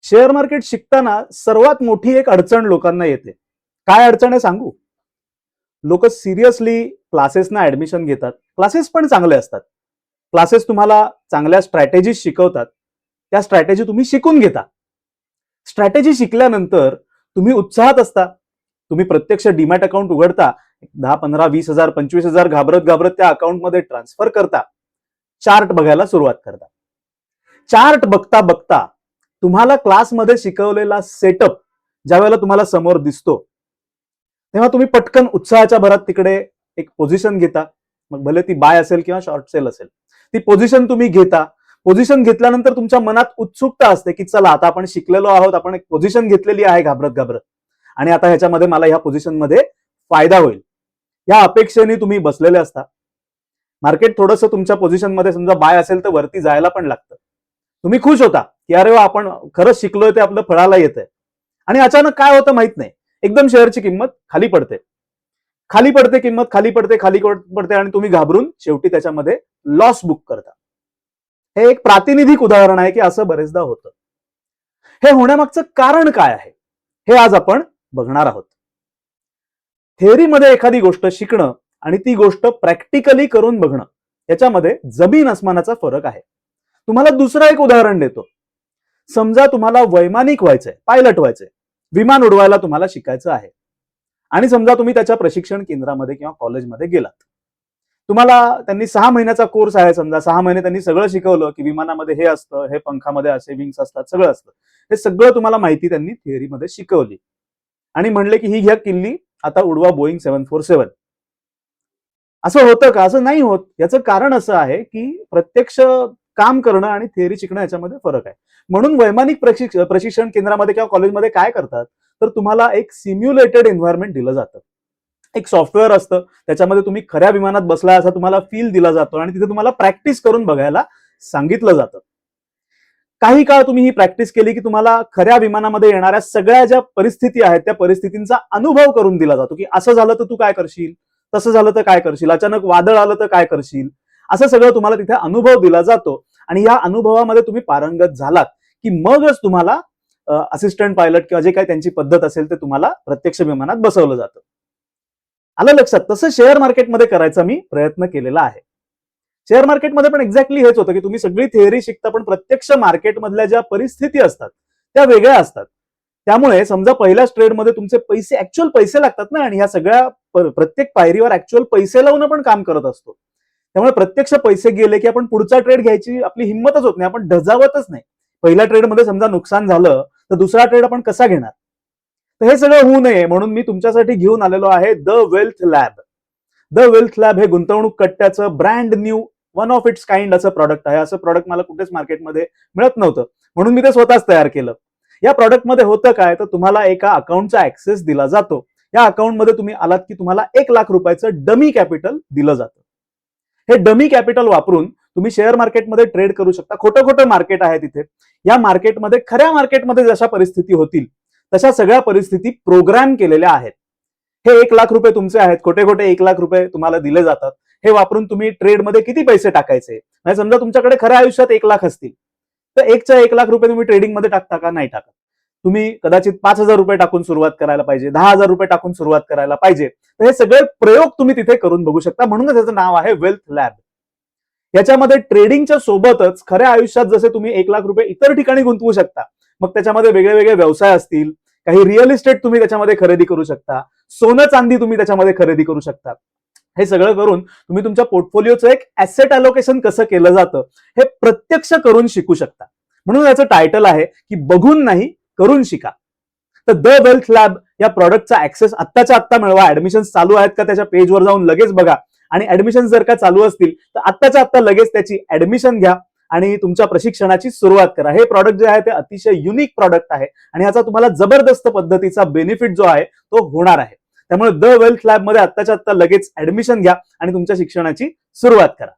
Share market शिकताना सर्वात मोठी एक अडचण लोकांना येते. काय अडचण आहे सांगू? लोक सिरियसली क्लासेसना ऍडमिशन घेतात. क्लासेस पण चांगले असतात. क्लासेस तुम्हाला चांगल्या स्ट्रॅटेजी शिकवतात. त्या स्ट्रॅटेजी तुम्ही शिकून घेता. स्ट्रॅटेजी शिकल्यानंतर तुम्ही उत्साहात असता. तुम्ही प्रत्यक्ष डीमॅट अकाउंट उघडता. 10, 15, 20,000, 25,000 घाबरत घाबरत त्या अकाउंटमध्ये ट्रान्सफर करता. चार्ट बघायला सुरुवात करता. चार्ट बघता बघता तुम्हाला क्लासमध्ये शिकवलेला सेटअप ज्या वेळेला तुम्हाला समोर दिसतो, तेव्हा तुम्ही पटकन उत्साहाच्या भरात तिकडे एक पोझिशन घेता. मग भले ती बाय असेल किंवा शॉर्ट सेल असेल, ती पोझिशन तुम्ही घेता. पोझिशन घेतल्यानंतर तुमच्या मनात उत्सुकता असते की चला आता आपण शिकलेलो आहोत, आपण एक पोझिशन घेतलेली आहे घाबरत घाबरत, आणि आता ह्याच्यामध्ये मला ह्या पोझिशनमध्ये फायदा होईल, या अपेक्षेने तुम्ही बसलेले असता. मार्केट थोडंसं तुमच्या पोझिशनमध्ये समजा बाय असेल तर वरती जायला पण लागतं. तुम्ही खुश होता की अरे वा, आपण खरंच शिकलोय, ते आपलं फळाला येतंय. आणि अचानक काय होतं माहित नाही, एकदम शेअरची किंमत खाली पडते. किंमत खाली पडते आणि तुम्ही घाबरून शेवटी त्याच्यामध्ये लॉस बुक करता. हे एक प्रातिनिधिक उदाहरण आहे की असं बरेचदा होतं. हे होण्यामागचं कारण काय आहे हे आज आपण बघणार आहोत. थेअरीमध्ये एखादी गोष्ट शिकणं आणि ती गोष्ट प्रॅक्टिकली करून बघणं याच्यामध्ये जमीन अस्मानाचा फरक आहे. तुम्हाला दुसरं एक उदाहरण देतो. समजा तुम्हाला वैमानिक व्हायचंय, पायलट व्हायचंय, विमान उडवायला तुम्हाला शिकायचं आहे, आणि समजा तुम्ही त्याच्या प्रशिक्षण केंद्रामध्ये किंवा कॉलेजमध्ये गेलात. तुम्हाला त्यांनी 6 महिन्याचा कोर्स आहे, समजा 6 महिने त्यांनी सगळं शिकवलं की विमानामध्ये हे असतं, हे पंखामध्ये असे विंग्स असतात, सगळं असतं. हे सगळं तुम्हाला माहिती त्यांनी थिअरीमध्ये शिकवली आणि म्हणले की ही घ्या किल्ली, आता उडवा बोईंग 747. असं होतं का? असं नाही होत. याचं कारण असं आहे की प्रत्यक्ष काम करणं आणि थिअरी शिकणं याच्यामध्ये फरक आहे. म्हणून वैमानिक प्रशिक्षण केंद्रामध्ये किंवा कॉलेजमध्ये काय करतात, तर तुम्हाला एक सिम्युलेटेड एन्व्हायरमेंट दिलं जातं. एक सॉफ्टवेअर असतं, त्याच्यामध्ये तुम्ही खऱ्या विमानात बसलाय असा तुम्हाला फील दिला जातो आणि तिथे तुम्हाला प्रॅक्टिस करून बघायला सांगितलं जातं. काही काळ तुम्ही ही प्रॅक्टिस केली की तुम्हाला खऱ्या विमानामध्ये येणाऱ्या सगळ्या ज्या परिस्थिती आहेत त्या परिस्थितींचा अनुभव करून दिला जातो की असं झालं तर तू काय करशील, तसं झालं तर काय करशील, अचानक वादळ आलं तर काय करशील, असं सगळं तुम्हाला तिथे अनुभव दिला जातो. आणि या अनुभवामध्ये तुम्ही पारंगत झालात की मगच तुम्हाला असिस्टंट पायलट किंवा जे काही त्यांची पद्धत असेल ते तुम्हाला प्रत्यक्ष विमानात बसवलं जातं. आलं लक्षात? तसं शेअर मार्केटमध्ये करायचा मी प्रयत्न केलेला आहे. शेअर मार्केटमध्ये पण एक्झॅक्टली हेच होतं की तुम्ही सगळी थिअरी शिकता, पण प्रत्यक्ष मार्केटमधल्या ज्या परिस्थिती असतात त्या वेगळ्या असतात. त्यामुळे समजा पहिल्याच ट्रेडमध्ये तुमचे पैसे, ऍक्च्युअल पैसे लागतात ना, आणि ह्या सगळ्या प्रत्येक पायरीवर ऍक्च्युअल पैसे लावून आपण काम करत असतो. त्यामुळे प्रत्यक्ष पैसे गेले की आपण पुढचा ट्रेड घ्यायची आपली हिंमतच होत नाही, आपण धजावतच नाही. पहिल्या ट्रेडमध्ये समजा नुकसान झालं तर दुसरा ट्रेड आपण कसा घेणार? तर हे सगळं होऊ नये म्हणून मी तुमच्यासाठी घेऊन आलेलो आहे the wealth lab. The wealth lab हे गुंतवणूक कट्ट्याचं brand new, one of its kind असं प्रॉडक्ट आहे. असं प्रॉडक्ट मला कुठेच मार्केटमध्ये मिळत नव्हतं, म्हणून मी ते स्वतःच तयार केलं. या प्रॉडक्टमध्ये होतं काय, तर तुम्हाला एका अकाउंटचा ऍक्सेस दिला जातो. या अकाउंटमध्ये तुम्ही आलात की तुम्हाला 1 लाख रुपयाचं डमी कॅपिटल दिलं जातं. हे डमी कॅपिटल वापरून तुम्ही शेअर मार्केटमध्ये ट्रेड करू शकता. खोटं मार्केट आहे तिथे. या मार्केटमध्ये, खऱ्या मार्केटमध्ये जशा परिस्थिती होतील तशा सगळ्या परिस्थिती प्रोग्राम केलेल्या आहेत. हे 1 लाख रुपये तुमचे आहेत, खोटे 1 लाख रुपये तुम्हाला दिले जातात. हे वापरून तुम्ही ट्रेडमध्ये किती पैसे टाकायचे, म्हणजे समजा तुमच्याकडे खऱ्या आयुष्यात 1 लाख असतील तर 1 लाख रुपये तुम्ही ट्रेडिंगमध्ये टाकता का? नाही टाकत. तुम्ही कदाचित 5,000 रुपये टाकून सुरुवात करायला पाहिजे, 10,000 रुपये टाकून सुरुवात करायला पाहिजे. तर हे सगळे प्रयोग तुम्ही तिथे करून बघू शकता. म्हणूनच याचं नाव आहे वेल्थ लॅब. याच्यामध्ये ट्रेडिंगच्या सोबतच खऱ्या आयुष्यात जसे तुम्ही 1 लाख रुपये इतर ठिकाणी गुंतवू शकता, मग त्याच्यामध्ये वेगळे वेगळे व्यवसाय असतील, काही रिअल इस्टेट तुम्ही त्याच्यामध्ये खरेदी करू शकता, सोनं चांदी तुम्ही त्याच्यामध्ये खरेदी करू शकता. हे सगळं करून तुम्ही तुमच्या पोर्टफोलिओचं एक ऍसेट अलोकेशन कसं केलं जातं हे प्रत्यक्ष करून शिकू शकता. म्हणून याचं टायटल आहे की बघून नाही, करून शिका. तर द वेल्थ लॅब या प्रॉडक्टचा ऍक्सेस आत्ताच्या आत्ता मिळवा. ऍडमिशन चालू आहेत का त्याच्या पेजवर जाऊन लगेच बघा, आणि ऍडमिशन जर का चालू असतील तर आत्ताच्या आत्ता लगेच त्याची ऍडमिशन घ्या आणि तुमच्या प्रशिक्षणाची सुरुवात करा. हे प्रॉडक्ट जे आहे ते अतिशय युनिक प्रॉडक्ट आहे आणि याचा तुम्हाला जबरदस्त पद्धतीचा बेनिफिट जो आहे तो होणार आहे. त्यामुळे द वेल्थ लॅब मध्ये आत्ताच्या आत्ता लगेच ऍडमिशन घ्या आणि तुमच्या शिक्षणाची सुरुवात करा.